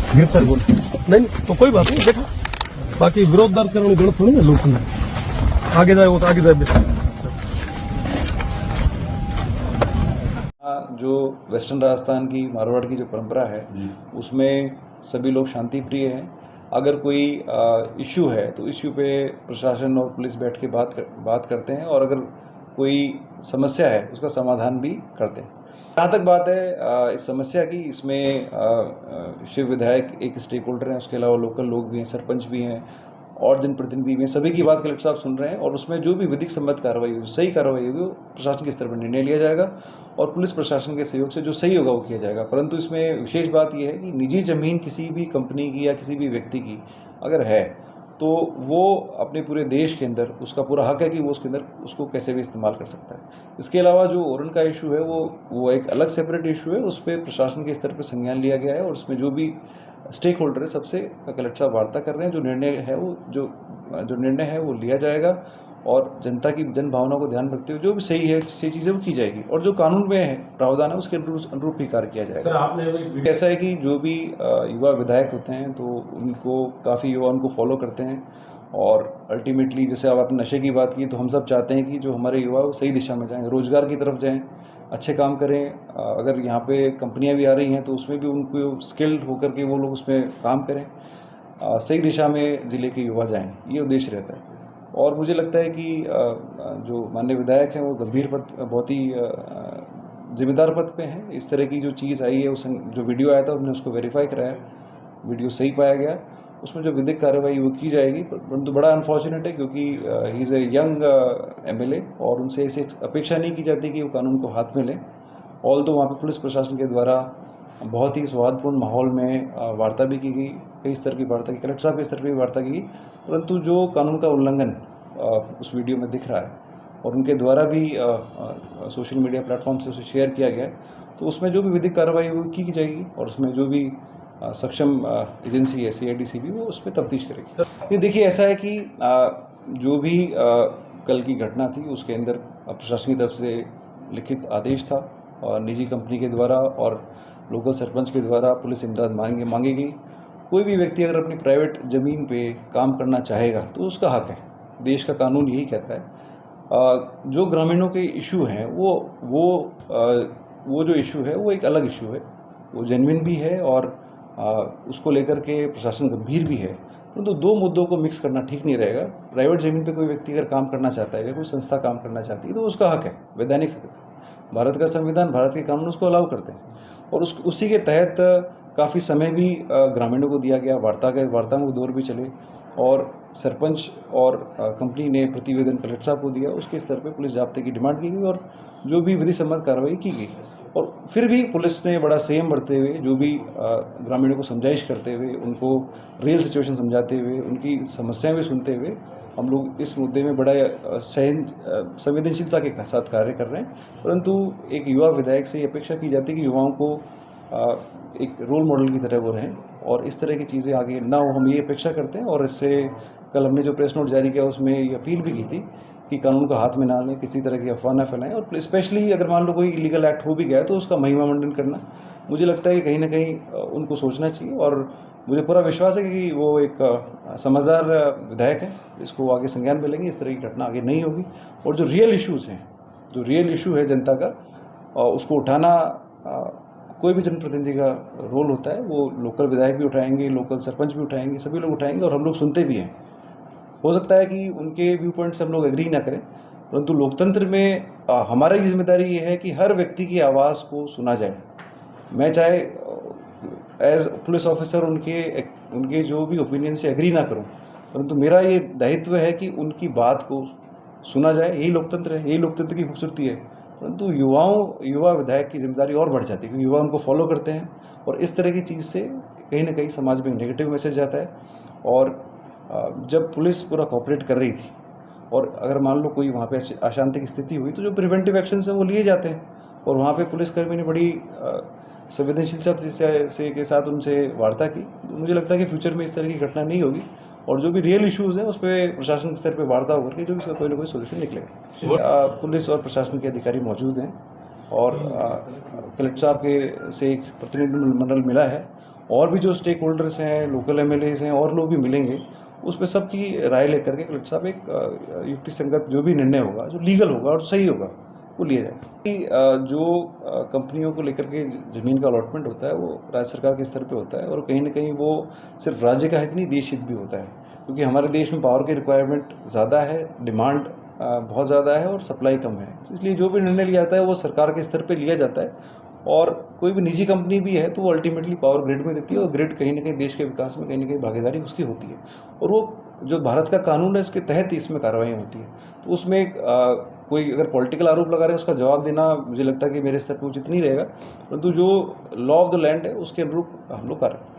गिरफ्तार बोल नहीं तो कोई बात नहीं देखो, बाकी विरोध दर्ज करने गलत थोड़ी ना, लोग आगे जाए वो तो आगे जाए। जो वेस्टर्न राजस्थान की मारवाड़ की जो परंपरा है उसमें सभी लोग शांति प्रिय हैं। अगर कोई इश्यू है तो इश्यू पे प्रशासन और पुलिस बैठ के बात करते हैं, और अगर कोई समस्या है उसका समाधान भी करते हैं। जहाँ तक बात है इस समस्या की, इसमें शिव विधायक एक स्टेक होल्डर हैं, उसके अलावा लोकल लोग भी हैं, सरपंच भी हैं और जनप्रतिनिधि भी हैं। सभी की बात कलेक्टर साहब सुन रहे हैं, और उसमें जो भी विधिक सम्मत कार्रवाई होगी, सही कार्रवाई होगी, वो प्रशासन के स्तर पर निर्णय लिया जाएगा और पुलिस प्रशासन के सहयोग से जो सही होगा वो किया जाएगा। परंतु इसमें विशेष बात यह है कि निजी ज़मीन किसी भी कंपनी की या किसी भी व्यक्ति की अगर है तो वो अपने पूरे देश के अंदर उसका पूरा हक है कि वो उसके अंदर उसको कैसे भी इस्तेमाल कर सकता है। इसके अलावा जो ओरन का इशू है वो एक अलग सेपरेट इशू है, उस पर प्रशासन के स्तर पर संज्ञान लिया गया है, और उसमें जो भी स्टेक होल्डर है सबसे कलेक्टर साहब वार्ता कर रहे हैं। जो निर्णय है जो निर्णय है वो लिया जाएगा, और जनता की जन भावना को ध्यान रखते हुए जो भी सही है सही चीज़ें वो की जाएगी, और जो कानून में है प्रावधान है उसके अनुरूप ही कार्य किया जाएगा। सर आपने ऐसा है कि जो भी युवा विधायक होते हैं तो उनको काफ़ी युवा उनको फॉलो करते हैं, और अल्टीमेटली जैसे आप अपने नशे की बात की, तो हम सब चाहते हैं कि जो हमारे युवा वो सही दिशा में जाएं, रोज़गार की तरफ जाएं, अच्छे काम करें। अगर यहाँ पे कंपनियाँ भी आ रही हैं तो उसमें भी उनको स्किल्ड होकर के वो लोग उसमें काम करें, सही दिशा में ज़िले के युवा जाएं, ये उद्देश्य रहता है। और मुझे लगता है कि जो माननीय विधायक हैं वो गंभीर पद, बहुत ही जिम्मेदार पद पे हैं। इस तरह की जो चीज़ आई है, उस जो वीडियो आया था हमने उसको वेरीफाई कराया, वीडियो सही पाया गया, उसमें जो विधिक कार्रवाई वो की जाएगी। परंतु बड़ा अनफॉर्चुनेट है क्योंकि he is a young MLA, और उनसे ऐसी अपेक्षा नहीं की जाती कि वो कानून को हाथ में लें। ऑल तो वहाँ पर पुलिस प्रशासन के द्वारा बहुत ही सौहार्दपूर्ण माहौल में वार्ता भी की गई, कई स्तर की वार्ता की, कलेक्टर साहब के स्तर पर भी वार्ता की गई, परंतु जो कानून का उल्लंघन उस वीडियो में दिख रहा है और उनके द्वारा भी सोशल मीडिया प्लेटफॉर्म से उसे शेयर किया गया है, तो उसमें जो भी विधिक कार्रवाई वो की जाएगी, और उसमें जो भी सक्षम एजेंसी है CID वो उस पर तफ्तीश करेगी। ये देखिए ऐसा है कि जो भी कल की घटना थी उसके अंदर प्रशासन की तरफ से लिखित आदेश था, और निजी कंपनी के द्वारा और लोकल सरपंच के द्वारा पुलिस इमदाद मांगी गई। कोई भी व्यक्ति अगर अपनी प्राइवेट ज़मीन पे काम करना चाहेगा तो उसका हक है, देश का कानून यही कहता है। जो ग्रामीणों के इशू हैं वो जो इशू है वो एक अलग इशू है, वो जेन्युइन भी है, और उसको लेकर के प्रशासन गंभीर भी है, परंतु दो मुद्दों को मिक्स करना ठीक नहीं रहेगा। प्राइवेट ज़मीन पे कोई व्यक्ति अगर काम करना चाहता है या कोई संस्था काम करना चाहती है तो उसका हक है, वैधानिक हक है। भारत का संविधान, भारत के कानून उसको अलाउ करते हैं, और उसी के तहत काफ़ी समय भी ग्रामीणों को दिया गया, वार्ता में दौर भी चले, और सरपंच और कंपनी ने प्रतिवेदन कलेक्टर साहब को दिया, उसके स्तर पे पुलिस जाब्ते की डिमांड की गई और जो भी विधि सम्मत कार्रवाई की गई। और फिर भी पुलिस ने बड़ा संयम बरतते हुए, जो भी ग्रामीणों को समझाइश करते हुए, उनको रियल सिचुएशन समझाते हुए, उनकी समस्याएं भी सुनते हुए, हम लोग इस मुद्दे में बड़ा संवेदनशीलता के साथ कार्य कर रहे हैं। परंतु एक युवा विधायक से ये अपेक्षा की जाती है कि युवाओं को एक रोल मॉडल की तरह वो रहें, और इस तरह की चीज़ें आगे ना हो, हम ये अपेक्षा करते हैं। और इससे कल हमने जो प्रेस नोट जारी किया उसमें ये अपील भी की थी कि कानून को हाथ में ना लें, किसी तरह की अफवाह ना फैलाएं, और स्पेशली अगर मान लो कोई इलीगल एक्ट हो भी गया तो उसका महिमा मंडन करना, मुझे लगता है कि कहीं ना कहीं उनको सोचना चाहिए। और मुझे पूरा विश्वास है कि वो एक समझदार विधायक है, इसको आगे संज्ञान में लेंगे, इस तरह की घटना आगे नहीं होगी। और जो रियल इश्यूज़ हैं, जो रियल इशू है जनता का, उसको उठाना कोई भी जनप्रतिनिधि का रोल होता है। वो लोकल विधायक भी उठाएंगे, लोकल सरपंच भी उठाएंगे, सभी लोग उठाएंगे, और हम लोग सुनते भी हैं। हो सकता है कि उनके व्यू पॉइंट से हम लोग एग्री ना करें, परंतु लोकतंत्र में हमारी जिम्मेदारी ये है कि हर व्यक्ति की आवाज़ को सुना जाए। मैं चाहे एज पुलिस ऑफिसर उनके जो भी ओपिनियन से एग्री ना करूं, परंतु मेरा ये दायित्व है कि उनकी बात को सुना जाए। यही लोकतंत्र है, यही लोकतंत्र की खूबसूरती है। परंतु युवा विधायक की जिम्मेदारी और बढ़ जाती है, क्योंकि युवा उनको फॉलो करते हैं, और इस तरह की चीज़ से कहीं ना कहीं समाज में नेगेटिव मैसेज जाता है। और जब पुलिस पूरा कोऑपरेट कर रही थी, और अगर मान लो कोई वहाँ पे अशांति की स्थिति हुई, तो जो प्रिवेंटिव एक्शन है वो लिए जाते हैं, और वहाँ पे पुलिसकर्मी ने बड़ी संवेदनशीलता से के साथ उनसे वार्ता की। मुझे लगता है कि फ्यूचर में इस तरह की घटना नहीं होगी, और जो भी रियल इश्यूज़ हैं उस पर प्रशासन स्तर पे वार्ता होकर के जो भी इसका कोई ना कोई सोल्यूशन निकलेगा। पुलिस और प्रशासन के अधिकारी मौजूद हैं, और कलेक्टर साहब के से एक प्रतिनिधिमंडल मिला है, और भी जो स्टेक होल्डर्स हैं, लोकल एमएलएज हैं और लोग भी मिलेंगे, उस पर सबकी राय लेकर के कलेक्टर साहब एक युक्ति संगत जो भी निर्णय होगा, जो लीगल होगा और सही होगा, वो लिया जाए। जो कंपनियों को लेकर के ज़मीन का अलॉटमेंट होता है वो राज्य सरकार के स्तर पे होता है और कहीं ना कहीं वो सिर्फ राज्य का हित नहीं, देश हित भी होता है, क्योंकि हमारे देश में पावर की रिक्वायरमेंट ज़्यादा है, डिमांड बहुत ज़्यादा है और सप्लाई कम है। इसलिए जो भी निर्णय लिया जाता है वो सरकार के स्तर पे लिया जाता है और कोई भी निजी कंपनी भी है तो वो अल्टीमेटली पावर ग्रिड में देती है और ग्रिड कहीं ना कहीं देश के विकास में कहीं ना कहीं भागीदारी उसकी होती है और वो जो भारत का कानून है इसके तहत ही इसमें कार्रवाई होती है। तो उसमें कोई अगर पॉलिटिकल आरोप लगा रहे हैं उसका जवाब देना मुझे लगता है कि मेरे स्तर पर उचित नहीं रहेगा, परंतु जो लॉ ऑफ द लैंड है उसके अनुरूप हम लोग कार्य करते हैं।